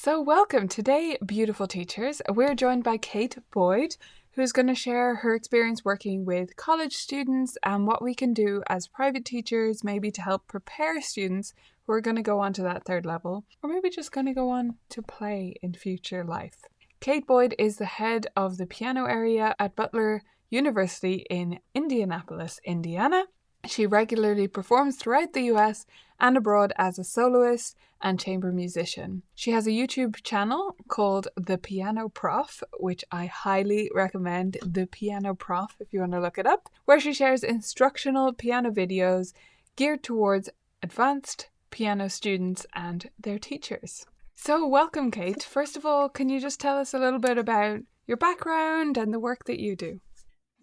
So, welcome. Today, beautiful teachers. We're joined by Kate Boyd, who's going to share her experience working with college students and what we can do as private teachers, maybe to help prepare students who are going to go on to that third level, or maybe just going to go on to play in future life. Kate Boyd is the head of the piano area at Butler University in Indianapolis, Indiana. She regularly performs throughout the US and abroad as a soloist and chamber musician. She has a YouTube channel called The Piano Prof, which I highly recommend, The Piano Prof, if you want to look it up, where she shares instructional piano videos geared towards advanced piano students and their teachers. So welcome, Kate. First of all, can you just tell us a little bit about your background and the work that you do?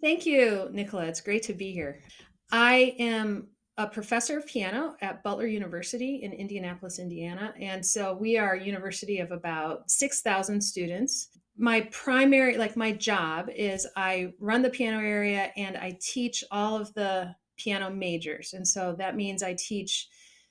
Thank you, Nicola. It's great to be here. I am a professor of piano at Butler University in Indianapolis, Indiana. And so we are a university of about 6,000 students. My job is I run the piano area and I teach all of the piano majors. And so that means I teach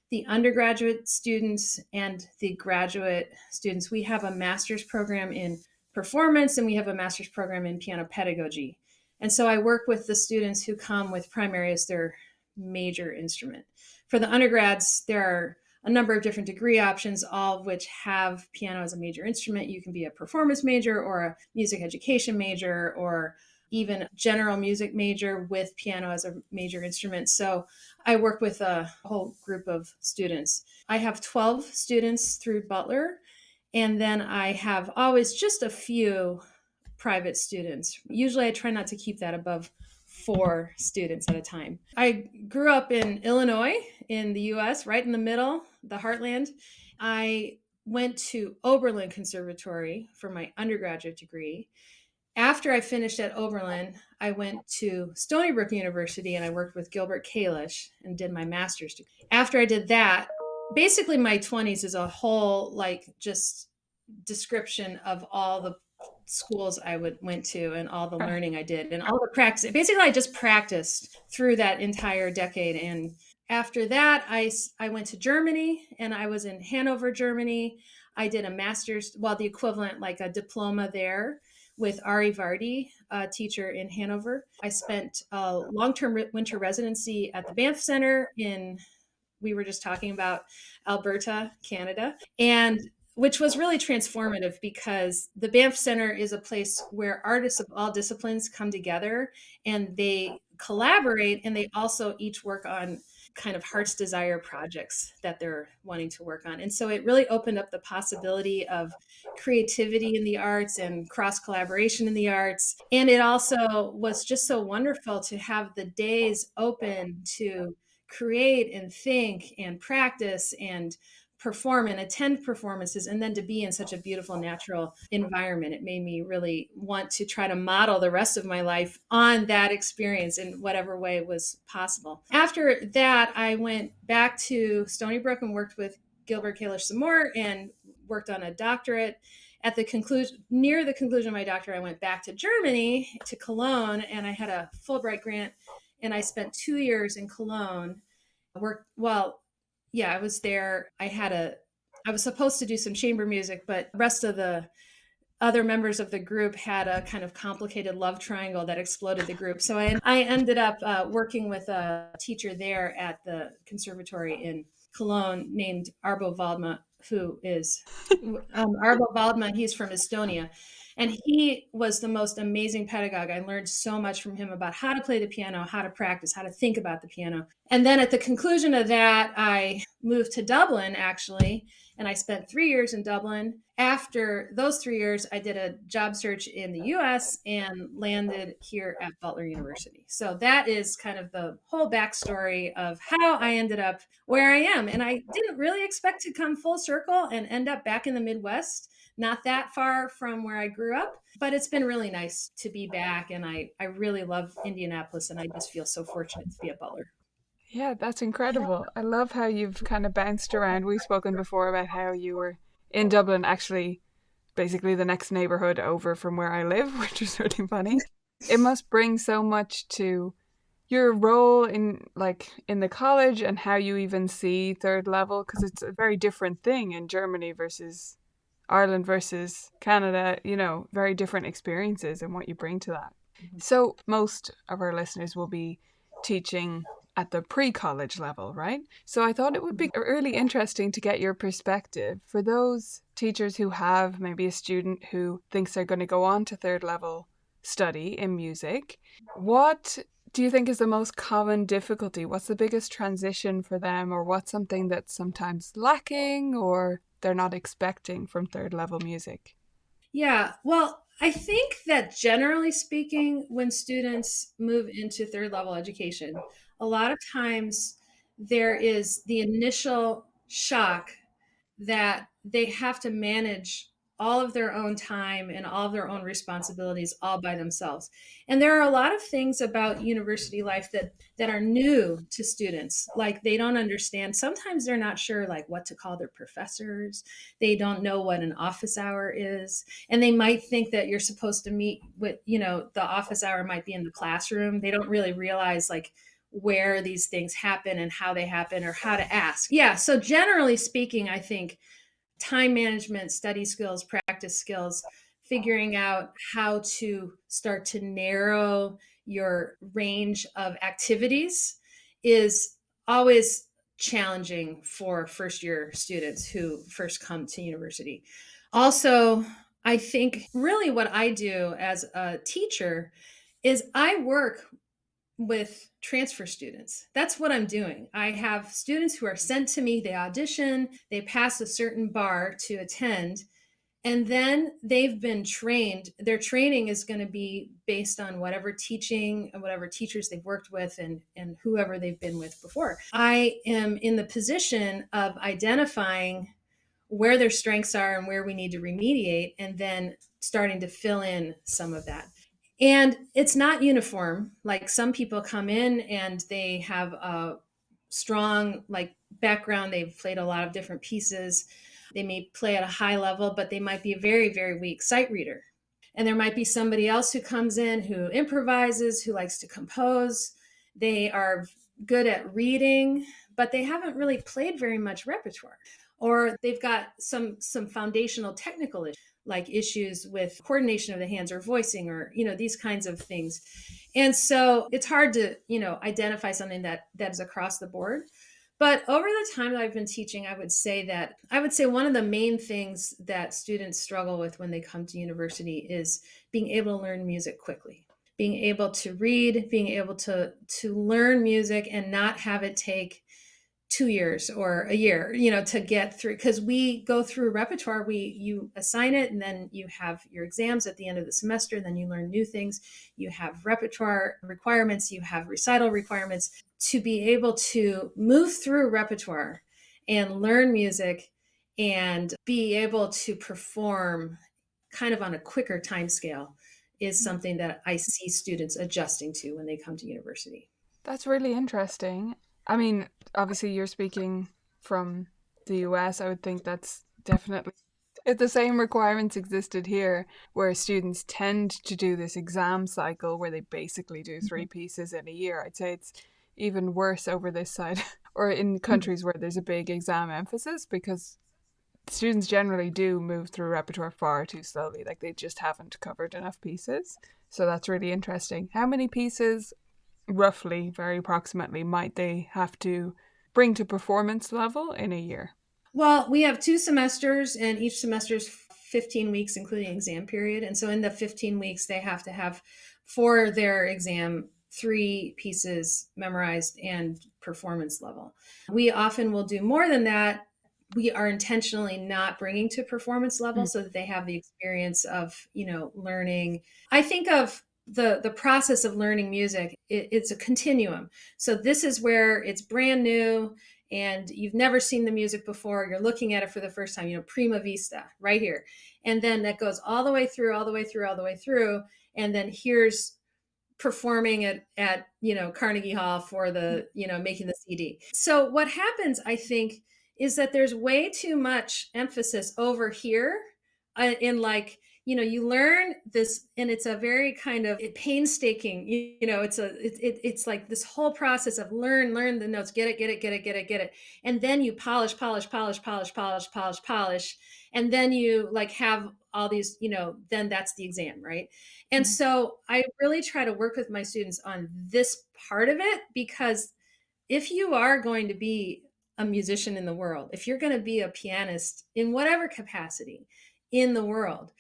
the undergraduate students and the graduate students. We have a master's program in performance and we have a master's program in piano pedagogy. And so I work with the students who come with primary as their major instrument. For the undergrads, there are a number of different degree options, all of which have piano as a major instrument. You can be a performance major or a music education major or even general music major with piano as a major instrument. So I work with a whole group of students. I have 12 students through Butler, and then I have always just a few private students. Usually I try not to keep that above 4 students at a time. I grew up in Illinois in the US, right in the middle, the heartland. I went to Oberlin Conservatory for my undergraduate degree. After I finished at Oberlin, I went to Stony Brook University and I worked with Gilbert Kalish and did my master's degree. After I did that, basically my 20s is a whole just description of all the schools I went to and all the Right. learning I did and all the practice. Basically, I just practiced through that entire decade. And after that, I went to Germany and I was in Hanover, Germany. I did a master's, well, the equivalent, like a diploma there with Ari Vardy, a teacher in Hanover. I spent a long-term winter residency at the Banff Center we were just talking about Alberta, Canada. And which was really transformative because the Banff Center is a place where artists of all disciplines come together and they collaborate and they also each work on kind of heart's desire projects that they're wanting to work on. And so it really opened up the possibility of creativity in the arts and cross collaboration in the arts. And it also was just so wonderful to have the days open to create and think and practice and perform and attend performances and then to be in such a beautiful natural environment. It made me really want to try to model the rest of my life on that experience in whatever way was possible. After that, I went back to Stony Brook and worked with Gilbert Kalish some more and worked on a doctorate. At the conclusion, near the conclusion of my doctorate, I went back to Germany, to Cologne, and I had a Fulbright grant and I spent 2 years in Cologne. I was there. I was supposed to do some chamber music, but the rest of the other members of the group had a kind of complicated love triangle that exploded the group. So I ended up working with a teacher there at the conservatory in Cologne named Arbo Waldma, who is Arbo Waldma. He's from Estonia. And he was the most amazing pedagogue. I learned so much from him about how to play the piano, how to practice, how to think about the piano. And then at the conclusion of that, I moved to Dublin, actually, and I spent 3 years in Dublin. After those 3 years, I did a job search in the US and landed here at Butler University. So that is kind of the whole backstory of how I ended up where I am. And I didn't really expect to come full circle and end up back in the Midwest, not that far from where I grew up. But it's been really nice to be back. And I really love Indianapolis. And I just feel so fortunate to be at Butler. Yeah, that's incredible. I love how you've kind of bounced around. We've spoken before about how you were in Dublin, actually, basically the next neighborhood over from where I live, which is really funny. It must bring so much to your role in the college and how you even see third level, because it's a very different thing in Germany versus Ireland versus Canada, very different experiences and what you bring to that. So, most of our listeners will be teaching at the pre college level, right? So, I thought it would be really interesting to get your perspective for those teachers who have maybe a student who thinks they're going to go on to third level study in music. What do you think is the most common difficulty? What's the biggest transition for them, or what's something that's sometimes lacking or they're not expecting from third level music? Yeah, well, I think that generally speaking, when students move into third level education, a lot of times there is the initial shock that they have to manage all of their own time and all of their own responsibilities all by themselves. And there are a lot of things about university life that are new to students. Like they don't understand. Sometimes they're not sure like what to call their professors. They don't know what an office hour is. And they might think that you're supposed to meet with, the office hour might be in the classroom. They don't really realize like where these things happen and how they happen or how to ask. Yeah. So, generally speaking, I think time management, study skills, practice skills, figuring out how to start to narrow your range of activities is always challenging for first year students who first come to university. Also, I think really what I do as a teacher is I work with transfer students. That's what I'm doing. I have students who are sent to me, they audition, they pass a certain bar to attend, and then they've been trained. Their training is going to be based on whatever teaching and whatever teachers they've worked with and whoever they've been with before. I am in the position of identifying where their strengths are and where we need to remediate, and then starting to fill in some of that. And it's not uniform. Like some people come in and they have a strong like background. They've played a lot of different pieces. They may play at a high level, but they might be a very, very weak sight reader. And there might be somebody else who comes in who improvises, who likes to compose. They are good at reading, but they haven't really played very much repertoire. Or they've got some foundational technical issues like issues with coordination of the hands or voicing or these kinds of things. And so it's hard to identify something that is across the board. But over the time that I've been teaching, I would say one of the main things that students struggle with when they come to university is being able to learn music quickly, being able to read, being able to learn music and not have it take 2 years or a year, to get through, because we go through repertoire. You assign it, and then you have your exams at the end of the semester, and then you learn new things. You have repertoire requirements, you have recital requirements. To be able to move through repertoire and learn music and be able to perform kind of on a quicker time scale is something that I see students adjusting to when they come to university. That's really interesting. I mean, obviously, you're speaking from the US. I would think that's definitely if the same requirements existed here, where students tend to do this exam cycle where they basically do three pieces in a year. I'd say it's even worse over this side, or in countries where there's a big exam emphasis, because students generally do move through repertoire far too slowly. Like they just haven't covered enough pieces. So that's really interesting. How many pieces roughly, very approximately, might they have to bring to performance level in a year? Well, we have 2 semesters, and each semester is 15 weeks, including exam period. And so in the 15 weeks, they have to have for their exam 3 pieces memorized and performance level. We often will do more than that. We are intentionally not bringing to performance level Mm. so that they have the experience of, learning. I think of the process of learning music, it's a continuum. So this is where it's brand new and you've never seen the music before. You're looking at it for the first time, prima vista, right here. And then that goes all the way through, all the way through, all the way through. And then here's performing at Carnegie Hall for the making the CD. So what happens, I think, is that there's way too much emphasis over here in like you learn this, and it's a very kind of painstaking, it's like this whole process of learn the notes, get it, and then you polish, and then you like have all these, then that's the exam, right? And Mhm. so I really try to work with my students on this part of it, because if you are going to be a musician in the world, if you're going to be a pianist in whatever capacity in the world,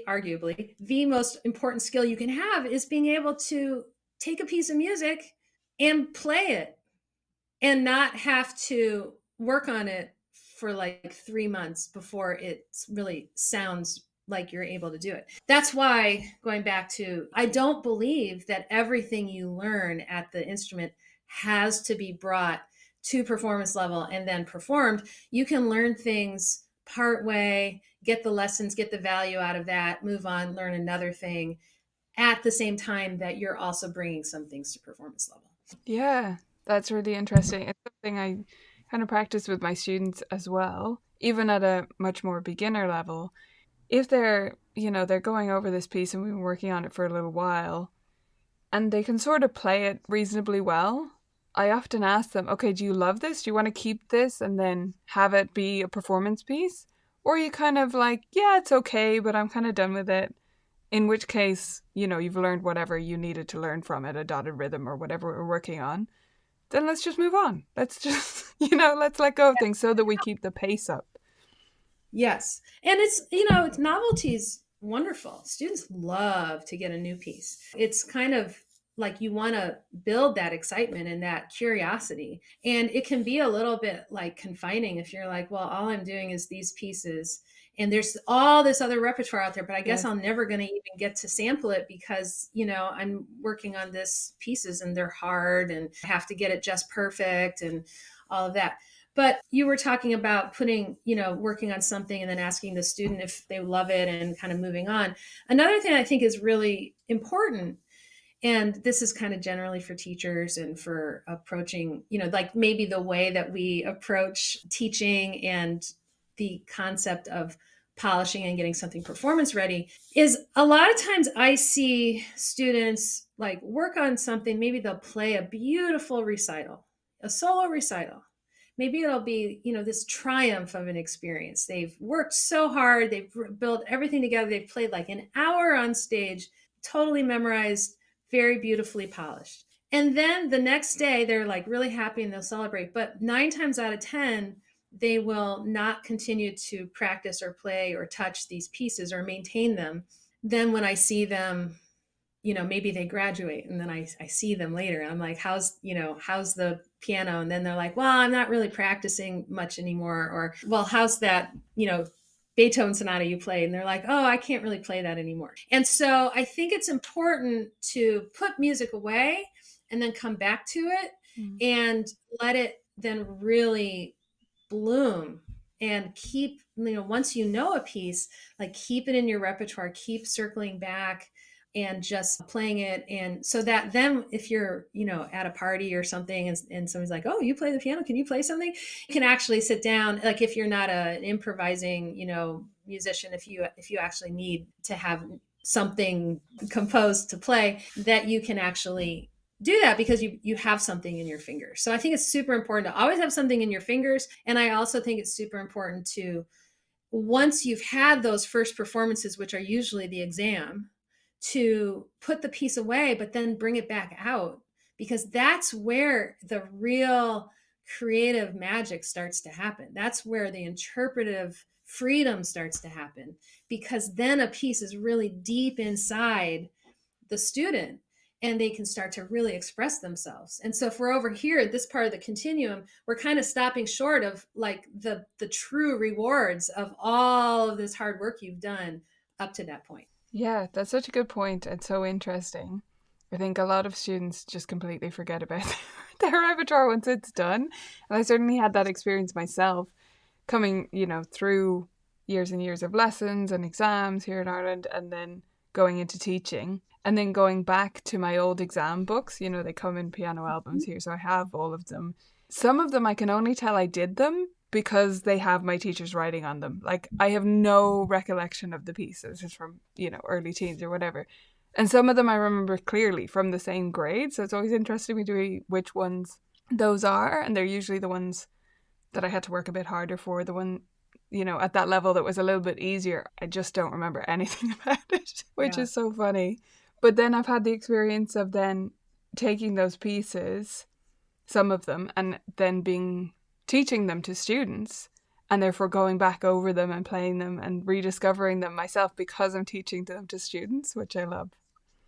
arguably, the most important skill you can have is being able to take a piece of music and play it, and not have to work on it for like 3 months before it really sounds like you're able to do it. That's why, going back to, I don't believe that everything you learn at the instrument has to be brought to performance level and then performed. You can learn things part way, get the lessons, get the value out of that, move on, learn another thing at the same time that you're also bringing some things to performance level. Yeah, that's really interesting. It's something I kind of practice with my students as well, even at a much more beginner level. If they're going over this piece and we've been working on it for a little while and they can sort of play it reasonably well, I often ask them, okay, do you love this? Do you want to keep this and then have it be a performance piece? Or are you kind of like, yeah, it's okay, but I'm kind of done with it. In which case, you've learned whatever you needed to learn from it, a dotted rhythm or whatever we're working on. Then let's just move on. Let's just, let's let go of things so that we keep the pace up. Yes. And it's novelty is wonderful. Students love to get a new piece. It's kind of like you want to build that excitement and that curiosity. And it can be a little bit like confining if you're like, well, all I'm doing is these pieces and there's all this other repertoire out there, but I guess Yes. I'm never going to even get to sample it because, I'm working on this pieces and they're hard and I have to get it just perfect and all of that. But you were talking about putting, working on something and then asking the student if they love it and kind of moving on. Another thing I think is really important, and this is kind of generally for teachers and for approaching, like maybe the way that we approach teaching and the concept of polishing and getting something performance ready, is a lot of times I see students like work on something. Maybe they'll play a beautiful recital, a solo recital. Maybe it'll be, this triumph of an experience. They've worked so hard, they've built everything together, they've played like an hour on stage, totally memorized, very beautifully polished. And then the next day, they're like really happy and they'll celebrate. But 9 times out of 10, they will not continue to practice or play or touch these pieces or maintain them. Then when I see them, maybe they graduate and then I see them later and I'm like, how's the piano? And then they're like, well, I'm not really practicing much anymore. Or, well, how's that, Beethoven sonata you played? And they're like, oh, I can't really play that anymore. And so I think it's important to put music away and then come back to it Mm. and let it then really bloom and keep, once you know a piece, like keep it in your repertoire, keep circling back and just playing it. And so that then if you're, at a party or something and somebody's like, oh, you play the piano, can you play something? You can actually sit down, like if you're not an improvising, musician, if you actually need to have something composed to play, that you can actually do that because you have something in your fingers. So I think it's super important to always have something in your fingers. And I also think it's super important to, once you've had those first performances, which are usually the exam, to put the piece away, but then bring it back out, because that's where the real creative magic starts to happen. That's where the interpretive freedom starts to happen, because then a piece is really deep inside the student and they can start to really express themselves. And so if we're over here at this part of the continuum, we're kind of stopping short of like the true rewards of all of this hard work you've done up to that point. Yeah, that's such a good point and so interesting. I think a lot of students just completely forget about their repertoire once it's done. And I certainly had that experience myself coming, through years and years of lessons and exams here in Ireland and then going into teaching and then going back to my old exam books. They come in piano albums here, so I have all of them. Some of them I can only tell I did them because they have my teacher's writing on them. Like, I have no recollection of the pieces. It's from, early teens or whatever. And some of them I remember clearly from the same grade. So it's always interesting to me which ones those are. And they're usually the ones that I had to work a bit harder for. The one, at that level that was a little bit easier. I just don't remember anything about it, which Yeah. is so funny. But then I've had the experience of then taking those pieces, some of them, and then teaching them to students, and therefore going back over them and playing them and rediscovering them myself because I'm teaching them to students, which I love.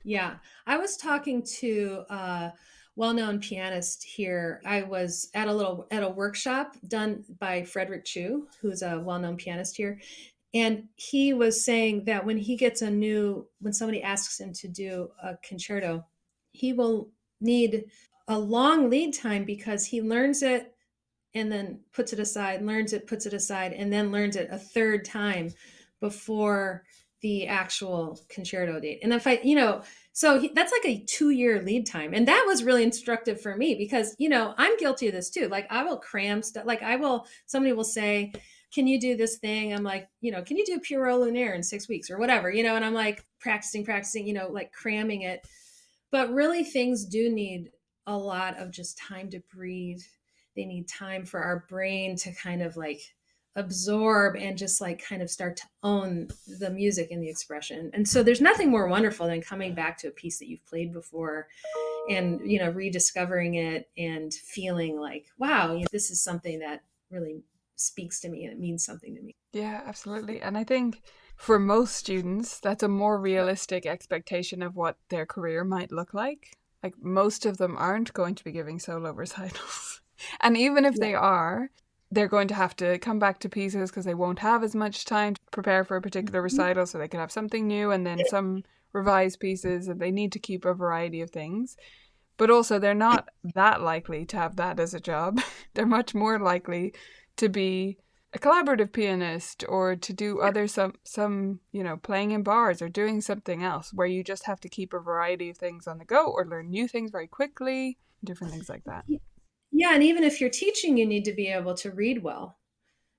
Yeah. I was talking to a well-known pianist here. I was at a workshop done by Frederick Chu, who's a well-known pianist here. And he was saying that when somebody asks him to do a concerto, he will need a long lead time because he learns it and then puts it aside, learns it, puts it aside, and then learns it a third time before the actual concerto date. And if I, that's like a 2 year lead time. And that was really instructive for me because, I'm guilty of this too. Like I will cram stuff. Somebody will say, can you do this thing? I'm like, can you do Pierrot Lunaire in 6 weeks or whatever, and I'm like practicing, like cramming it. But really, things do need a lot of just time to breathe. They need time for our brain to kind of like absorb and just like kind of start to own the music and the expression. And so there's nothing more wonderful than coming back to a piece that you've played before and, rediscovering it and feeling like, wow, this is something that really speaks to me and it means something to me. Yeah, absolutely. And I think for most students, that's a more realistic expectation of what their career might look like. Like, most of them aren't going to be giving solo recitals. And even if Yeah. they are, they're going to have to come back to pieces because they won't have as much time to prepare for a particular Mhm. recital, so they can have something new and then some revised pieces, and they need to keep a variety of things. But also, they're not that likely to have that as a job. They're much more likely to be a collaborative pianist or to do other some playing in bars or doing something else where you just have to keep a variety of things on the go or learn new things very quickly, different things like that. Yeah, and even if you're teaching, you need to be able to read well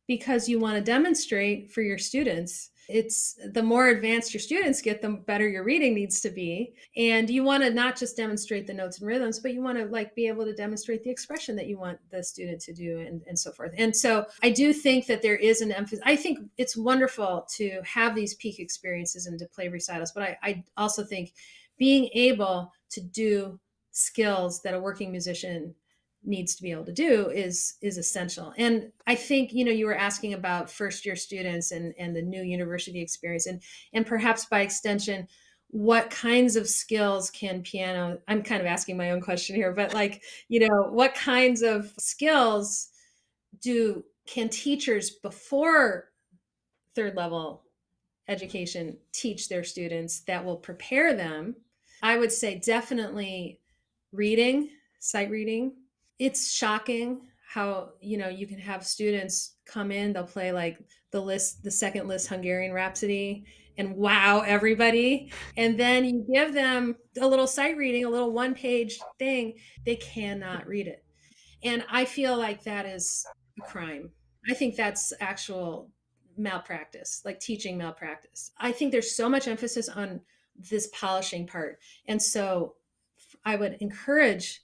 because you want to demonstrate for your students. It's the more advanced your students get, the better your reading needs to be. And you want to not just demonstrate the notes and rhythms, but you want to like be able to demonstrate the expression that you want the student to do and so forth. And so I do think that there is an emphasis. I think it's wonderful to have these peak experiences and to play recitals, but I also think being able to do skills that a working musician needs to be able to do is essential. And I think you were asking about first year students and the new university experience and perhaps by extension what kinds of skills can piano, I'm kind of asking my own question here, but like what kinds of skills do can teachers before third level education teach their students that will prepare them? I would say definitely reading, sight reading. It's shocking how you can have students come in, they'll play like the second list Hungarian Rhapsody and wow everybody, and then you give them a little sight reading, a little one-page thing, they cannot read it. And I feel like that is a crime. I think that's actual malpractice, like teaching malpractice. I think there's so much emphasis on this polishing part. And so I would encourage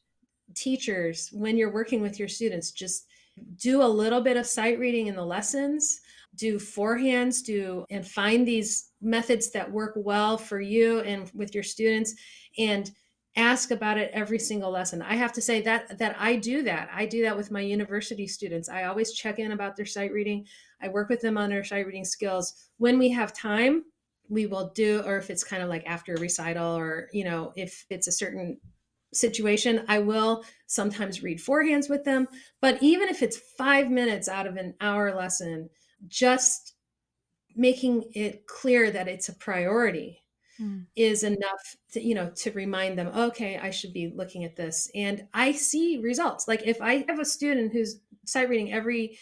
teachers when you're working with your students, just do a little bit of sight reading in the lessons, do forehands, do and find these methods that work well for you and with your students and ask about it every single lesson. I have to say that I do that. I do that with my university students. I always check in about their sight reading. I work with them on their sight reading skills. When we have time, we will do, or if it's kind of like after a recital or, if it's a certain situation, I will sometimes read forehands with them. But even if it's 5 minutes out of an hour lesson, just making it clear that it's a priority Mm. is enough to remind them, okay, I should be looking at this. And I see results. Like if I have a student who's sight reading every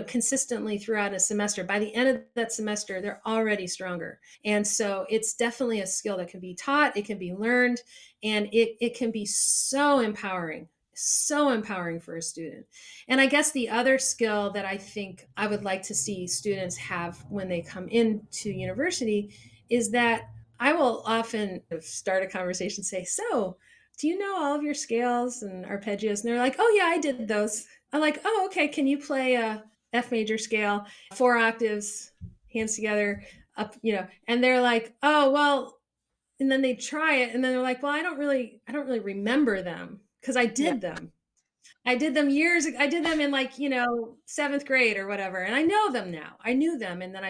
consistently throughout a semester, by the end of that semester they're already stronger. And so it's definitely a skill that can be taught, it can be learned, and it can be so empowering, so empowering for a student. And I guess the other skill that I think I would like to see students have when they come into university is that I will often start a conversation, say, so do you know all of your scales and arpeggios? And they're like, oh yeah, I did those. I'm like, oh, okay. Can you play a F major scale, 4 octaves, hands together, up, and they're like, oh, well, and then they try it and then they're like, well, I don't really remember them because I Yeah. did them. I did them years ago. I did them in, like, seventh grade or whatever. And I know them now. I knew them. And then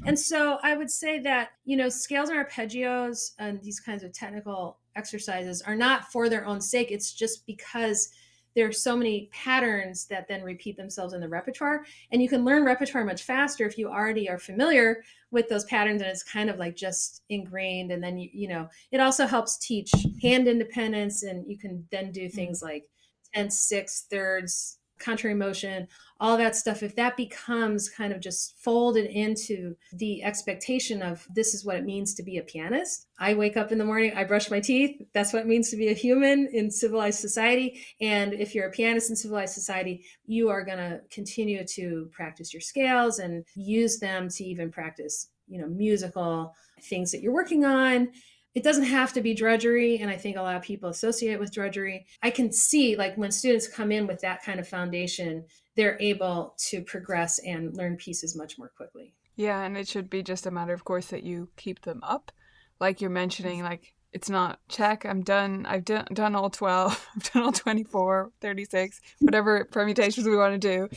and so I would say that, scales and arpeggios and these kinds of technical exercises are not for their own sake. It's just because there are so many patterns that then repeat themselves in the repertoire. And you can learn repertoire much faster if you already are familiar with those patterns and it's kind of like just ingrained. And then, it also helps teach hand independence. And you can then do Mm. things like tenths, sixths, thirds, contrary motion, all that stuff, if that becomes kind of just folded into the expectation of this is what it means to be a pianist. I wake up in the morning, I brush my teeth. That's what it means to be a human in civilized society. And if you're a pianist in civilized society, you are going to continue to practice your scales and use them to even practice, musical things that you're working on. It doesn't have to be drudgery, and I think a lot of people associate it with drudgery. I can see, like, when students come in with that kind of foundation, they're able to progress and learn pieces much more quickly. Yeah, and it should be just a matter, of course, that you keep them up. Like you're mentioning, like it's not check, I'm done. I've done all 12, I've done all 24, 36, whatever permutations we want to do.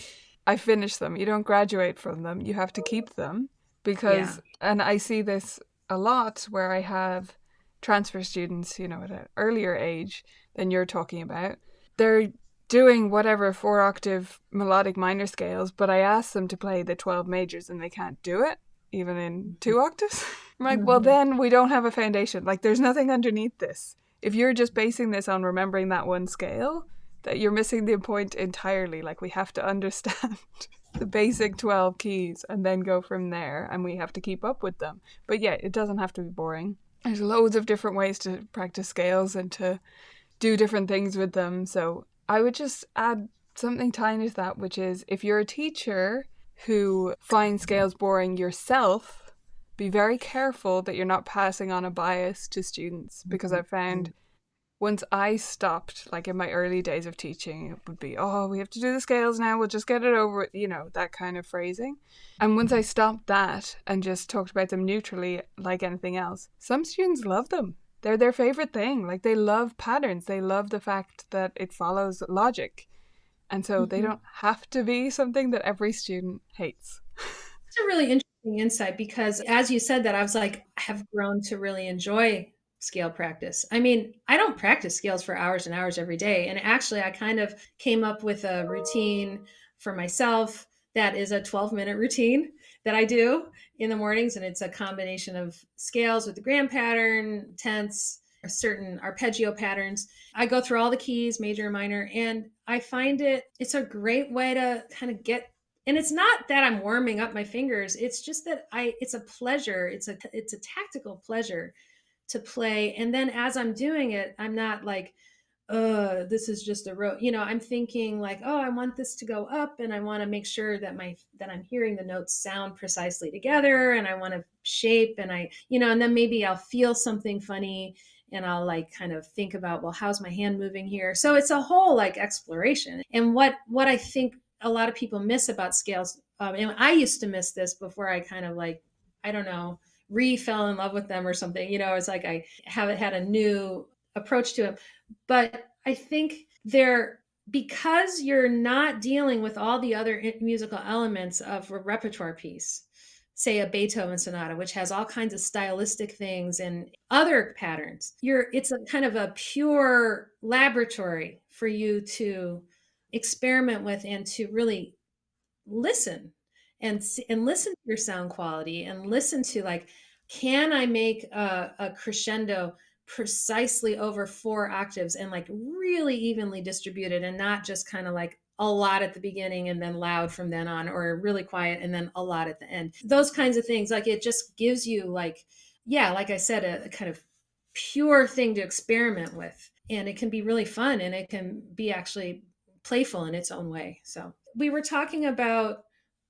I finish them. You don't graduate from them. You have to keep them Yeah. because, and I see this a lot where I have transfer students, at an earlier age than you're talking about. They're doing whatever 4 octave melodic minor scales, but I ask them to play the 12 majors and they can't do it, even in 2 octaves. I'm like, well, Mm-hmm. then we don't have a foundation. Like, there's nothing underneath this. If you're just basing this on remembering that one scale, that you're missing the point entirely. Like, we have to understand the basic 12 keys and then go from there, and we have to keep up with them. But yeah, it doesn't have to be boring. There's loads of different ways to practice scales and to do different things with them. So I would just add something tiny to that, which is if you're a teacher who finds scales boring yourself, be very careful that you're not passing on a bias to students, because I found once I stopped, like in my early days of teaching, it would be, oh, we have to do the scales now, we'll just get it over with, that kind of phrasing. And once I stopped that and just talked about them neutrally, like anything else, some students love them. They're their favorite thing. Like, they love patterns, they love the fact that it follows logic. And so they Mm-hmm. don't have to be something that every student hates. It's a really interesting insight because as you said that, I was like, I have grown to really enjoy scale practice. I mean, I don't practice scales for hours and hours every day. And actually, I kind of came up with a routine for myself that is a 12-minute routine that I do in the mornings. And it's a combination of scales with the gram pattern, tenths, certain arpeggio patterns. I go through all the keys, major and minor, and I find it's a great way to kind of get, and it's not that I'm warming up my fingers, it's just that it's a pleasure, it's a tactical pleasure to play. And then as I'm doing it, I'm not like, this is just a row, I'm thinking like, oh, I want this to go up and I want to make sure that I'm hearing the notes sound precisely together, and I want to shape, and and then maybe I'll feel something funny and I'll like kind of think about, well, how's my hand moving here? So it's a whole like exploration. And what I think a lot of people miss about scales, and I used to miss this before I kind of like, I don't know, fell in love with them or something. It's like I haven't had a new approach to it. But I think they're, because you're not dealing with all the other musical elements of a repertoire piece, say a Beethoven sonata, which has all kinds of stylistic things and other patterns. It's a kind of a pure laboratory for you to experiment with and to really listen and listen to your sound quality and listen to, like, can I make a crescendo precisely over 4 octaves and like really evenly distributed and not just kind of like a lot at the beginning and then loud from then on, or really quiet and then a lot at the end. Those kinds of things, like, it just gives you, like, yeah, like I said, a kind of pure thing to experiment with. and it can be really fun, and it can be actually playful in its own way. So we were talking about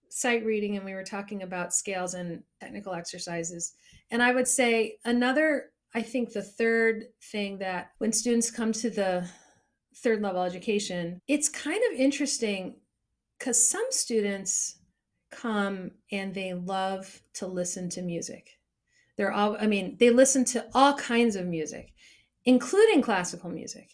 sight reading, and we were talking about scales and technical exercises. And I would say another, I think the third thing, that when students come to the third level education, it's kind of interesting because some students come and they love to listen to music. They're all, I mean, they listen to all kinds of music, including classical music.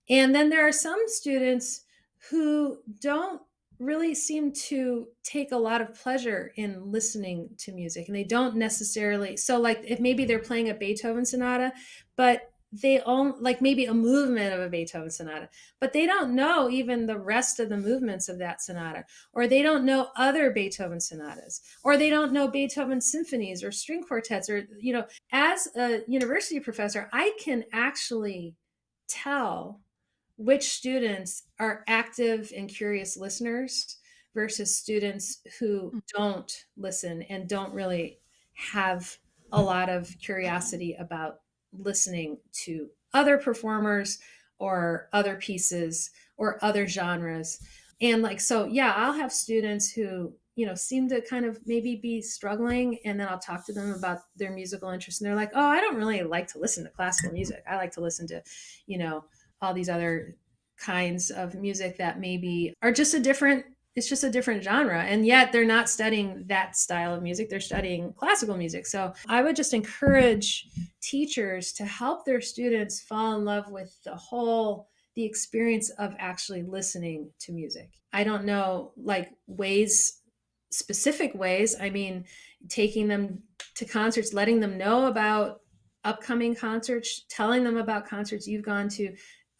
And then there are some students who don't really seem to take a lot of pleasure in listening to music. And they don't necessarily, so like if maybe they're playing a Beethoven sonata, but they own like maybe a movement of a Beethoven sonata, but they don't know even the rest of the movements of that sonata, or they don't know other Beethoven sonatas, or they don't know Beethoven symphonies or string quartets, or, you know, as a university professor, I can actually tell which students are active and curious listeners versus students who don't listen and don't really have a lot of curiosity about listening to other performers or other pieces or other genres. And like, so yeah, I'll have students who, you know, seem to kind of maybe be struggling, and then I'll talk to them about their musical interests, and they're like, oh, I don't really like to listen to classical music. I like to listen to, you know, all these other kinds of music that maybe are just a different, it's just a different genre, and yet they're not studying that style of music, they're studying classical music. So I would just encourage teachers to help their students fall in love with the experience of actually listening to music. I don't know, like, ways, specific ways. I mean, taking them to concerts, letting them know about upcoming concerts, telling them about concerts you've gone to.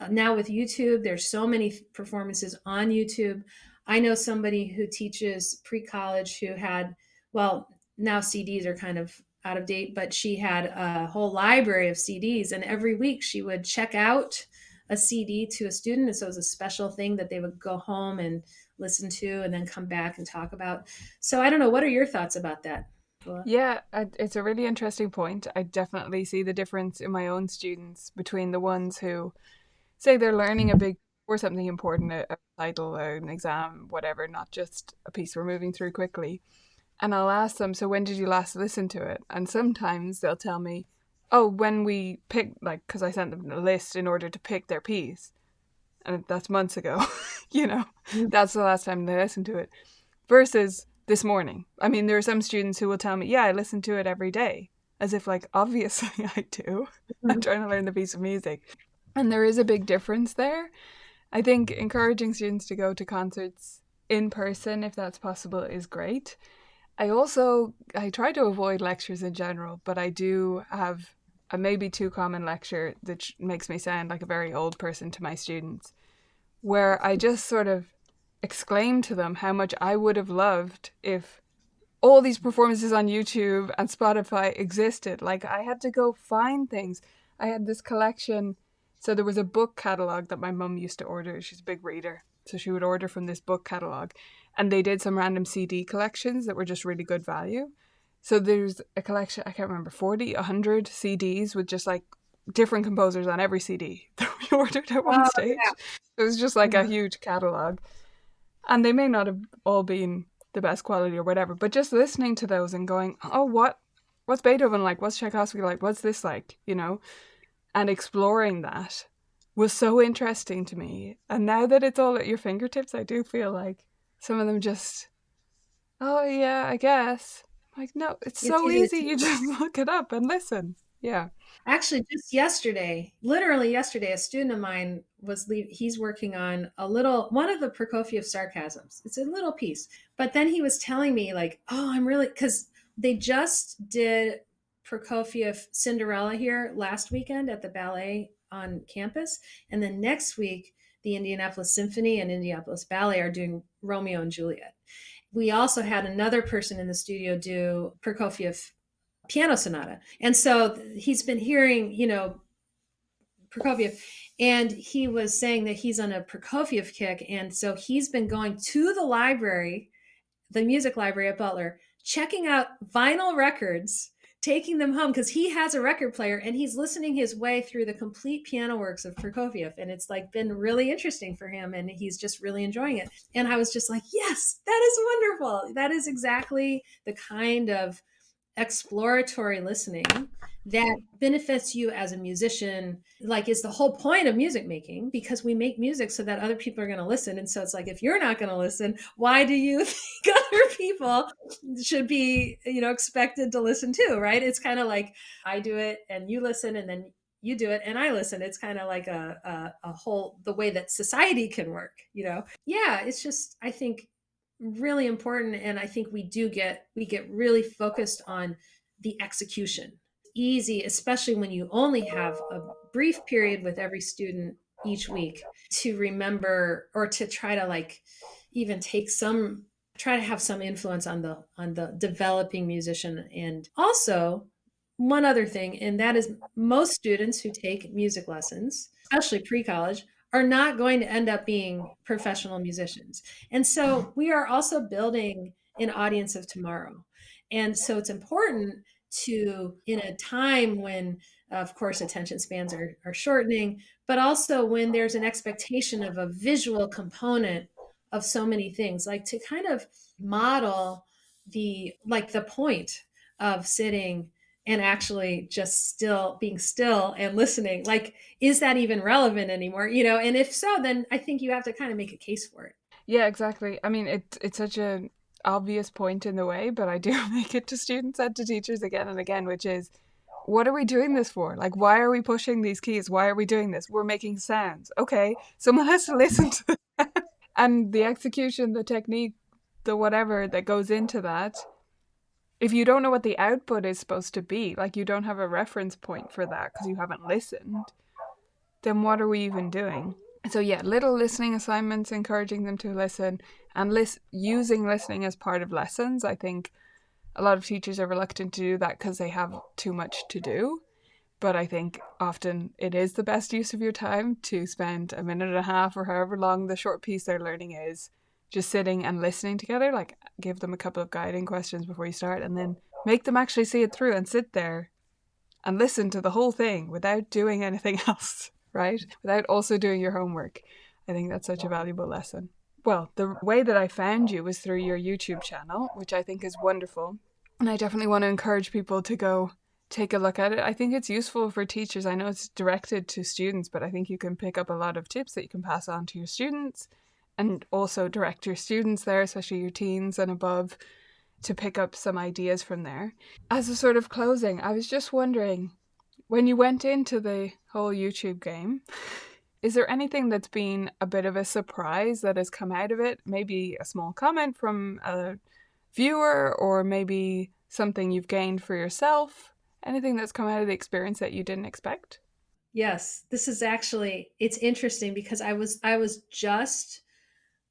Now with YouTube, there's so many performances on YouTube. I know somebody who teaches pre-college who had, well, now CDs are kind of out of date, but she had a whole library of CDs, and every week she would check out a CD to a student. And so it was a special thing that they would go home and listen to and then come back and talk about. So I don't know. What are your thoughts about that? Yeah, it's a really interesting point. I definitely see the difference in my own students between the ones who say they're learning a big or something important, a title, an exam, whatever, not just a piece we're moving through quickly. And I'll ask them, so when did you last listen to it? And sometimes they'll tell me, oh, when we picked, like, because I sent them a list in order to pick their piece. And that's months ago, you know, that's the last time they listened to it. Versus this morning. I mean, there are some students who will tell me, yeah, I listen to it every day. As if, like, obviously I do. I'm trying to learn the piece of music. And there is a big difference there. I think encouraging students to go to concerts in person, if that's possible, is great. I try to avoid lectures in general, but I do have a maybe too common lecture that makes me sound like a very old person to my students, where I just sort of exclaim to them how much I would have loved if all these performances on YouTube and Spotify existed. Like, I had to go find things. I had this collection. So there was a book catalog that my mum used to order. She's a big reader. So she would order from this book catalog. And they did some random CD collections that were just really good value. So there's a collection, I can't remember, 40, 100 CDs with just like different composers on every CD that we ordered at one Oh, stage. It was just like a yeah. huge catalog. And they may not have all been the best quality or whatever, but just listening to those and going, oh, what's Beethoven like? What's Tchaikovsky like? What's this like? You know, and exploring that was so interesting to me. And now that it's all at your fingertips, I do feel like some of them just, oh yeah, I guess. Like, no, it's It's so easy to easy. You teach. just look it up and listen. Yeah. Actually, just yesterday, literally yesterday, a student of mine he's working on a little, one of the Prokofiev sarcasms. It's a little piece. But then he was telling me, like, oh, I'm really, because they just did Prokofiev Cinderella here last weekend at the ballet on campus. And then next week, the Indianapolis Symphony and Indianapolis Ballet are doing Romeo and Juliet. We also had another person in the studio do Prokofiev piano sonata. And so he's been hearing, you know, Prokofiev, and he was saying that he's on a Prokofiev kick. And so he's been going to the library, the music library at Butler, checking out vinyl records taking them home because he has a record player and he's listening his way through the complete piano works of Prokofiev. And it's like been really interesting for him and he's just really enjoying it. And I was just like, yes, that is wonderful. That is exactly the kind of exploratory listening that benefits you as a musician. Like, is the whole point of music making, because we make music so that other people are going to listen. And so it's like, if you're not going to listen, why do you think other people should be, expected to listen too? Right? It's kind of like I do it and you listen, and then you do it and I listen. It's kind of like a whole, the way that society can work. Yeah, it's just, I think, really important. And I think we get really focused on the execution. Easy, especially when you only have a brief period with every student each week, to remember or to try to like even try to have some influence on the developing musician. And also, one other thing, and that is, most students who take music lessons, especially pre-college, are not going to end up being professional musicians. And so we are also building an audience of tomorrow. And so it's important to, in a time when, of course, attention spans are shortening, but also when there's an expectation of a visual component of so many things, like to kind of model the point of sitting and actually just being still and listening. Like, is that even relevant anymore? And if so, then I think you have to kind of make a case for it. Yeah, exactly. I mean, it's such an obvious point in the way, but I do make it to students and to teachers again and again, which is, what are we doing this for? Like, why are we pushing these keys? Why are we doing this? We're making sounds. Okay, someone has to listen to that. And the execution, the technique, the whatever that goes into that, if you don't know what the output is supposed to be, like you don't have a reference point for that because you haven't listened, then what are we even doing? So yeah, little listening assignments, encouraging them to listen, and using listening as part of lessons. I think a lot of teachers are reluctant to do that because they have too much to do. But I think often it is the best use of your time to spend a minute and a half or however long the short piece they're learning is, just sitting and listening together. Like, give them a couple of guiding questions before you start, and then make them actually see it through and sit there and listen to the whole thing without doing anything else, right? Without also doing your homework. I think that's such a valuable lesson. Well, the way that I found you was through your YouTube channel, which I think is wonderful. And I definitely want to encourage people to go take a look at it. I think it's useful for teachers. I know it's directed to students, but I think you can pick up a lot of tips that you can pass on to your students, and also direct your students there, especially your teens and above, to pick up some ideas from there. As a sort of closing, I was just wondering, when you went into the whole YouTube game, is there anything that's been a bit of a surprise that has come out of it? Maybe a small comment from a viewer, or maybe something you've gained for yourself? Anything that's come out of the experience that you didn't expect? Yes, this is actually, it's interesting because I was just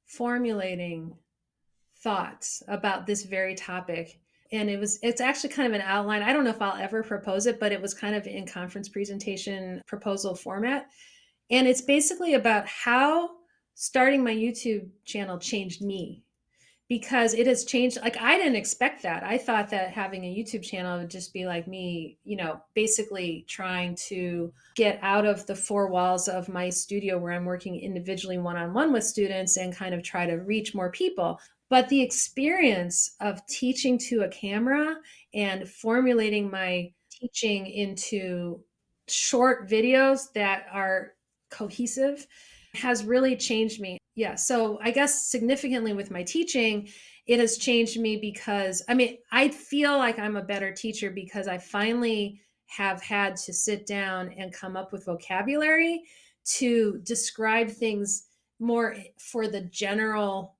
formulating thoughts about this very topic. And it's actually kind of an outline. I don't know if I'll ever propose it, but it was kind of in conference presentation proposal format. And it's basically about how starting my YouTube channel changed me, because it has changed. Like, I didn't expect that. I thought that having a YouTube channel would just be like me, basically trying to get out of the four walls of my studio where I'm working individually one-on-one with students and kind of try to reach more people. But the experience of teaching to a camera and formulating my teaching into short videos that are cohesive has really changed me. Yeah. So I guess significantly with my teaching, it has changed me because, I mean, I feel like I'm a better teacher because I finally have had to sit down and come up with vocabulary to describe things more for the general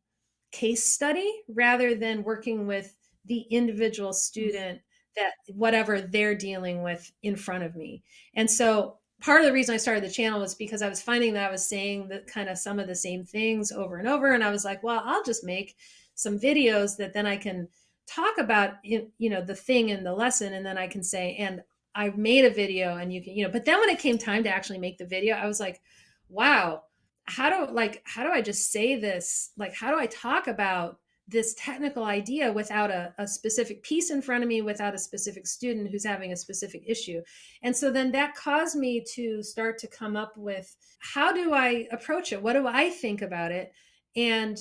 case study rather than working with the individual student, that whatever they're dealing with in front of me. And so part of the reason I started the channel was because I was finding that I was saying that kind of some of the same things over and over. And I was like, well, I'll just make some videos that then I can talk about, the thing in the lesson. And then I can say, and I've made a video and you can, but then when it came time to actually make the video, I was like, wow, how do I just say this? Like, how do I talk about this technical idea without a specific piece in front of me, without a specific student who's having a specific issue. And so then that caused me to start to come up with, how do I approach it? What do I think about it? And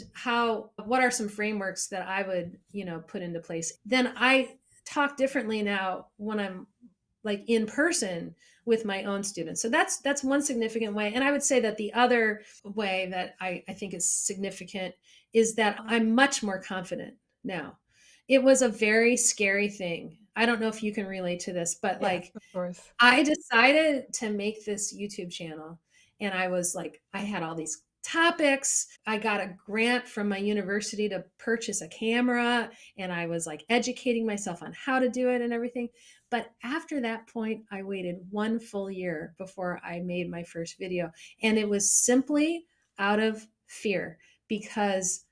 what are some frameworks that I would, put into place? Then I talk differently now when I'm like in person with my own students. So that's one significant way. And I would say that the other way that I think is significant is that I'm much more confident now. It was a very scary thing. I don't know if you can relate to this, but Yes, like, of course. I decided to make this YouTube channel, and I was like, I had all these topics. I got a grant from my university to purchase a camera, and I was like educating myself on how to do it and everything. But after that point, I waited one full year before I made my first video. And it was simply out of fear, because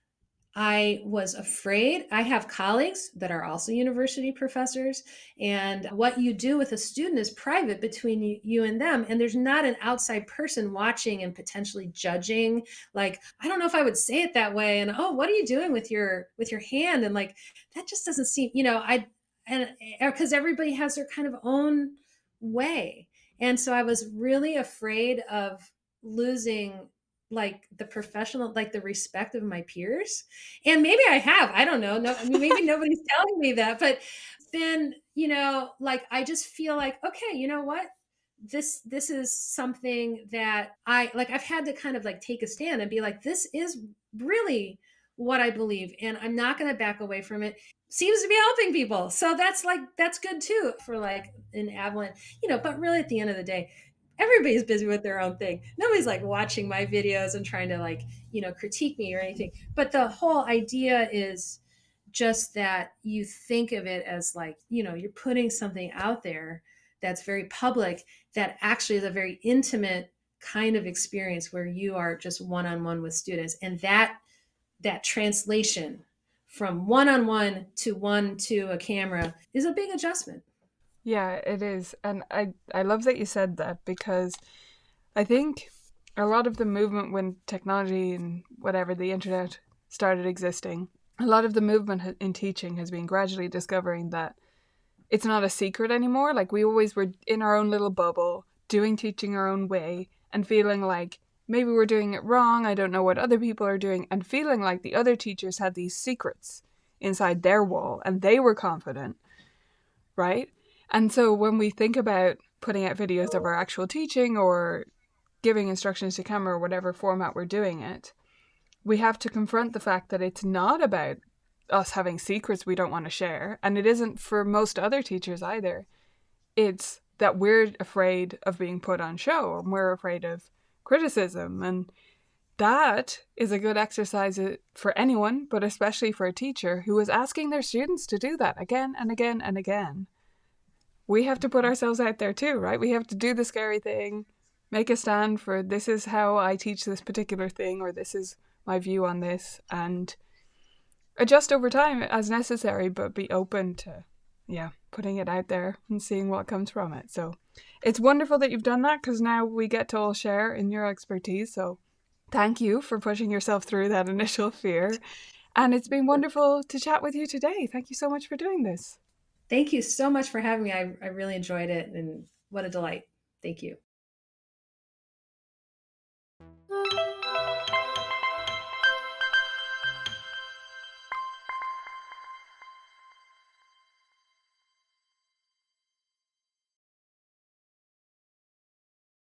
I was afraid. I have colleagues that are also university professors, and what you do with a student is private between you and them. And there's not an outside person watching and potentially judging. Like, I don't know if I would say it that way. And, oh, what are you doing with your hand? And like, that just doesn't seem, and because everybody has their kind of own way. And so I was really afraid of losing like the professional, like the respect of my peers. And maybe I have, I don't know. No, I mean, maybe nobody's telling me that, but then, like, I just feel like, okay, you know what? This is something that I like. I've had to kind of like take a stand and be like, this is really what I believe, and I'm not going to back away from it. Seems to be helping people. So that's good too, for like an Avalon, but really at the end of the day, everybody's busy with their own thing. Nobody's like watching my videos and trying to like, critique me or anything. But the whole idea is just that you think of it as like, you're putting something out there that's very public, that actually is a very intimate kind of experience where you are just one-on-one with students. And that translation from one-on-one to one to a camera is a big adjustment. Yeah, it is. And I love that you said that because I think a lot of the movement when technology and whatever, the internet started existing, a lot of the movement in teaching has been gradually discovering that it's not a secret anymore. Like we always were in our own little bubble, doing teaching our own way and feeling like maybe we're doing it wrong. I don't know what other people are doing, and feeling like the other teachers had these secrets inside their wall and they were confident, right? And so when we think about putting out videos of our actual teaching or giving instructions to camera or whatever format we're doing it, we have to confront the fact that it's not about us having secrets we don't want to share. And it isn't for most other teachers either. It's that we're afraid of being put on show and we're afraid of criticism. And that is a good exercise for anyone, but especially for a teacher who is asking their students to do that again and again and again. We have to put ourselves out there too, right? We have to do the scary thing, make a stand for this is how I teach this particular thing, or this is my view on this, and adjust over time as necessary, but be open to, yeah, putting it out there and seeing what comes from it. So it's wonderful that you've done that because now we get to all share in your expertise. So thank you for pushing yourself through that initial fear. And it's been wonderful to chat with you today. Thank you so much for doing this. Thank you so much for having me. I really enjoyed it, and what a delight. Thank you.